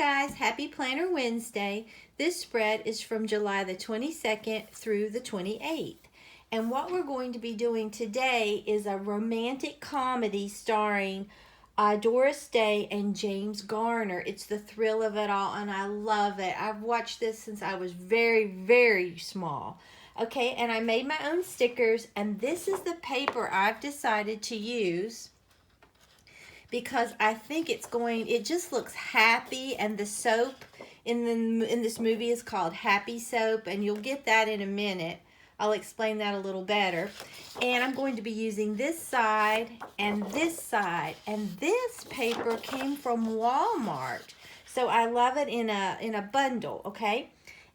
guys, happy Planner Wednesday. This spread is from July the 22nd through the 28th. And what we're going to be doing today is a romantic comedy starring Doris Day and James Garner. It's the thrill of it all, and I love it. I've watched this since I was very, very small. Okay, and I made my own stickers, and this is the paper I've decided to use because I think it just looks happy, and the soap in this movie is called Happy Soap, and you'll get that in a minute. I'll explain that a little better. And I'm going to be using this side, and this paper came from Walmart. So I love it in a bundle, okay?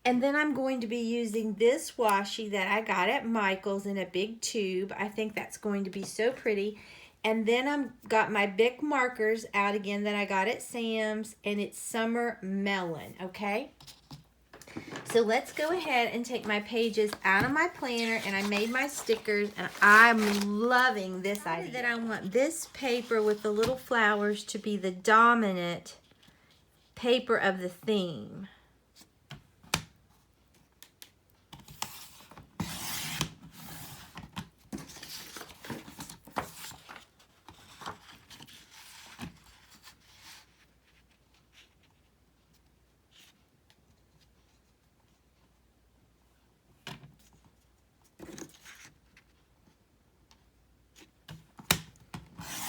And then I'm going to be using this washi that I got at Michael's in a big tube. I think that's going to be so pretty. And then I've got my Bic markers out again that I got at Sam's, and it's Summer Melon, okay? So let's go ahead and take my pages out of my planner, and I made my stickers, and I'm loving this idea. That I want this paper with the little flowers to be the dominant paper of the theme.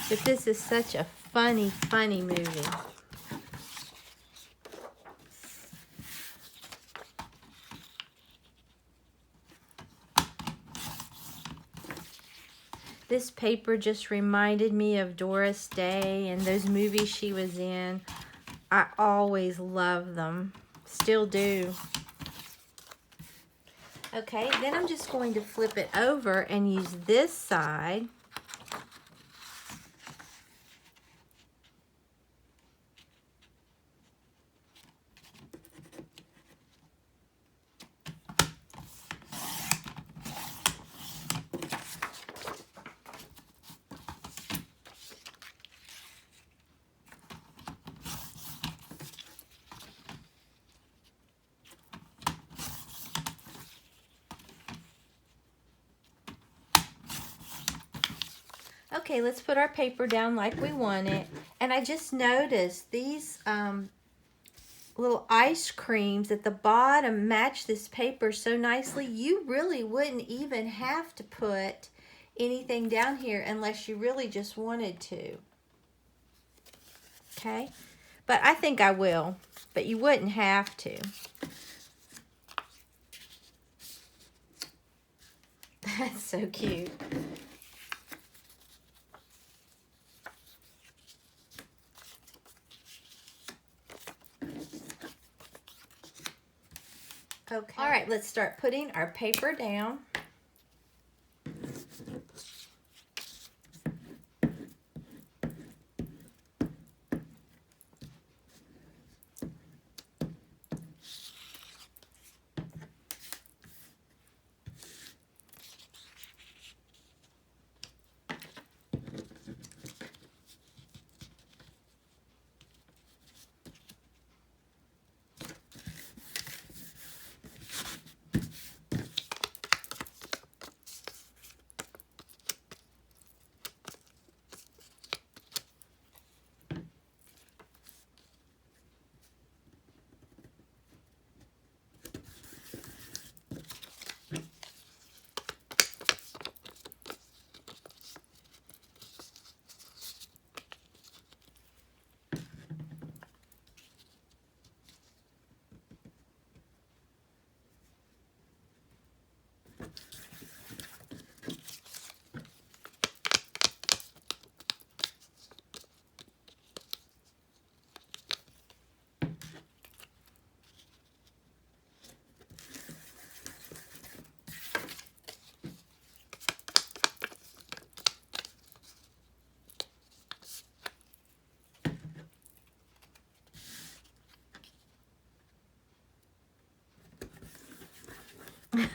But this is such a funny, funny movie. This paper just reminded me of Doris Day and those movies she was in. I always love them. Still do. Okay, then I'm just going to flip it over and use this side. Okay, let's put our paper down like we want it. And I just noticed these little ice creams at the bottom match this paper so nicely. You really wouldn't even have to put anything down here unless you really just wanted to. Okay? But I think I will. But you wouldn't have to. That's so cute. Okay. All right, let's start putting our paper down.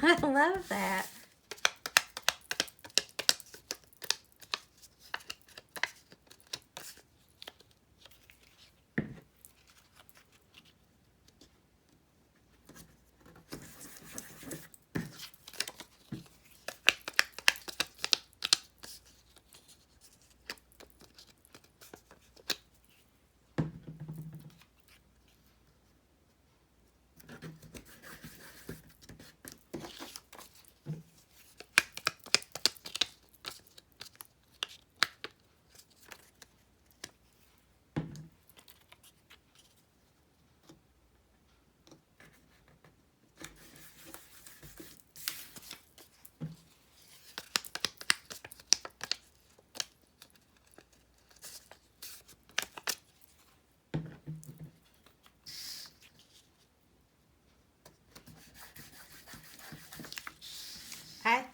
I love that.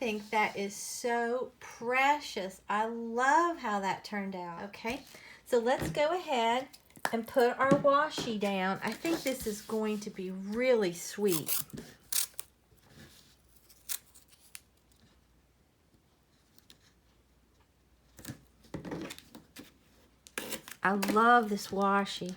think that is so precious. I love how that turned out. Okay, so let's go ahead and put our washi down. I think this is going to be really sweet. I love this washi.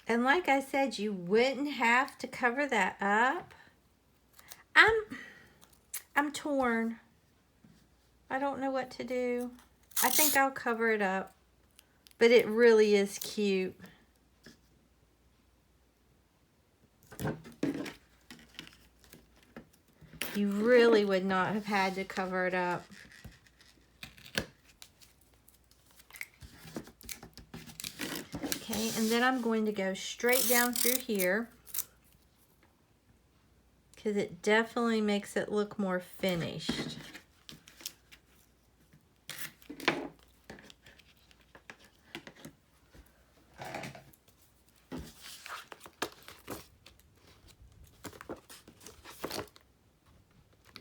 And like I said, you wouldn't have to cover that up. I'm torn. I don't know what to do. I think I'll cover it up. But it really is cute. You really would not have had to cover it up. Okay, and then I'm going to go straight down through here because it definitely makes it look more finished.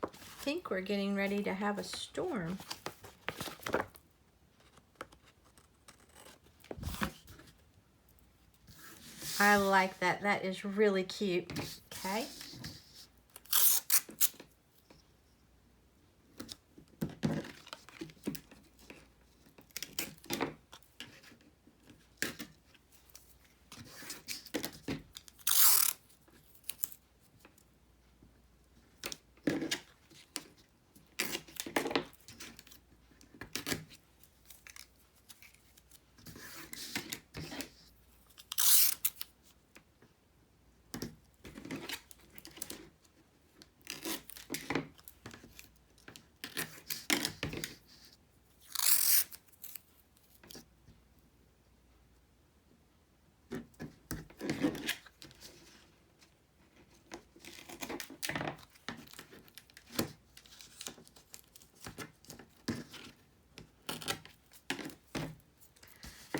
I think we're getting ready to have a storm. I like that. That is really cute. Okay.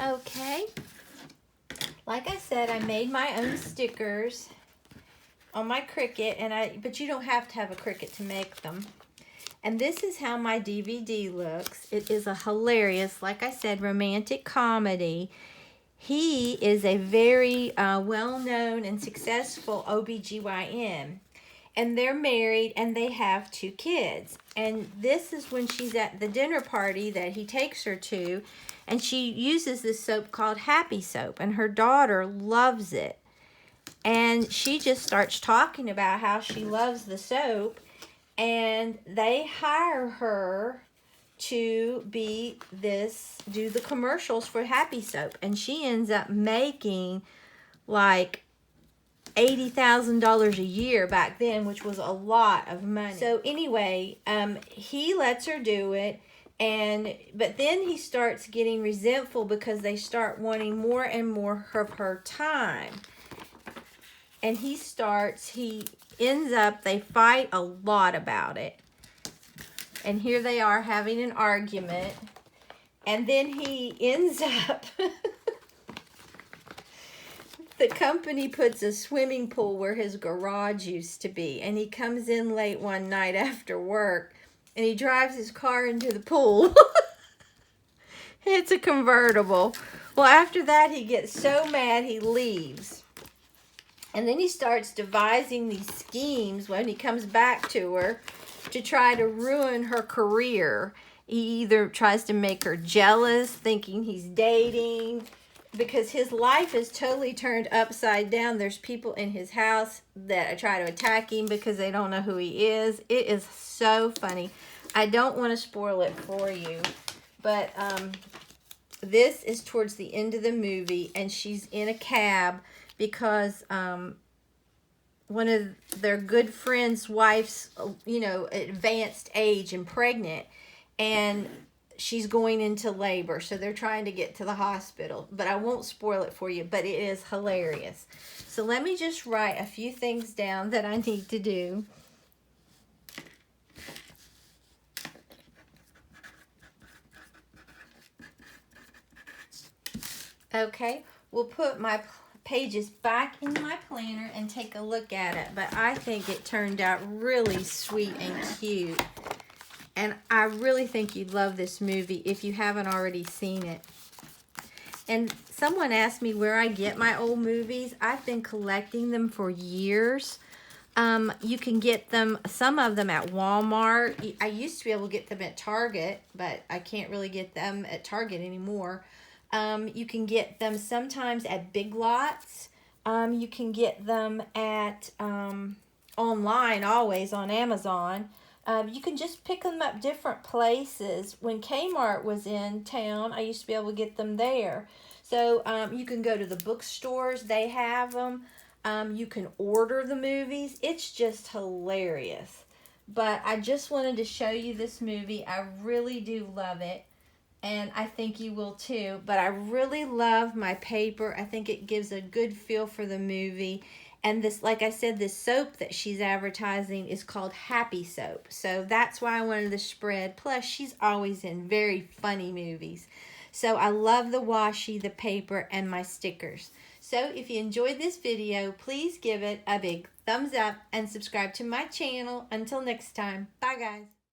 Okay, like I said, I made my own stickers on my Cricut, but you don't have to have a Cricut to make them. And this is how my DVD looks. It is a hilarious, like I said, romantic comedy. He is a very well-known and successful OBGYN. And they're married and they have 2 kids. And this is when she's at the dinner party that he takes her to. And she uses this soap called Happy Soap. And her daughter loves it. And she just starts talking about how she loves the soap. And they hire her to do the commercials for Happy Soap. And she ends up making like $80,000 a year back then, which was a lot of money. So anyway, he lets her do it, but then he starts getting resentful because they start wanting more and more of her time. And they fight a lot about it. And here they are having an argument. And then he ends up... The company puts a swimming pool where his garage used to be. And he comes in late one night after work. And he drives his car into the pool. It's a convertible. Well, after that, he gets so mad he leaves. And then he starts devising these schemes when he comes back to her to try to ruin her career. He either tries to make her jealous, thinking he's dating, because his life is totally turned upside down. There's people in his house that try to attack him because they don't know who he is. It is so funny. I don't want to spoil it for you, but this is towards the end of the movie, and she's in a cab because one of their good friends' wife's, you know, advanced age and pregnant, and she's going into labor, so they're trying to get to the hospital. But I won't spoil it for you, but it is hilarious. So let me just write a few things down that I need to do. Okay, we'll put my pages back in my planner and take a look at it. But I think it turned out really sweet and cute. And I really think you'd love this movie if you haven't already seen it. And someone asked me where I get my old movies. I've been collecting them for years. You can get them, some of them at Walmart. I used to be able to get them at Target, but I can't really get them at Target anymore. You can get them sometimes at Big Lots. You can get them at online, always on Amazon. You can just pick them up different places. When Kmart was in town, I used to be able to get them there. So you can go to the bookstores. They have them. You can order the movies. It's just hilarious. But I just wanted to show you this movie. I really do love it. And I think you will too. But I really love my paper. I think it gives a good feel for the movie. And this, like I said, this soap that she's advertising is called Happy Soap. So that's why I wanted the spread. Plus, she's always in very funny movies. So I love the washi, the paper, and my stickers. So if you enjoyed this video, please give it a big thumbs up and subscribe to my channel. Until next time, bye guys.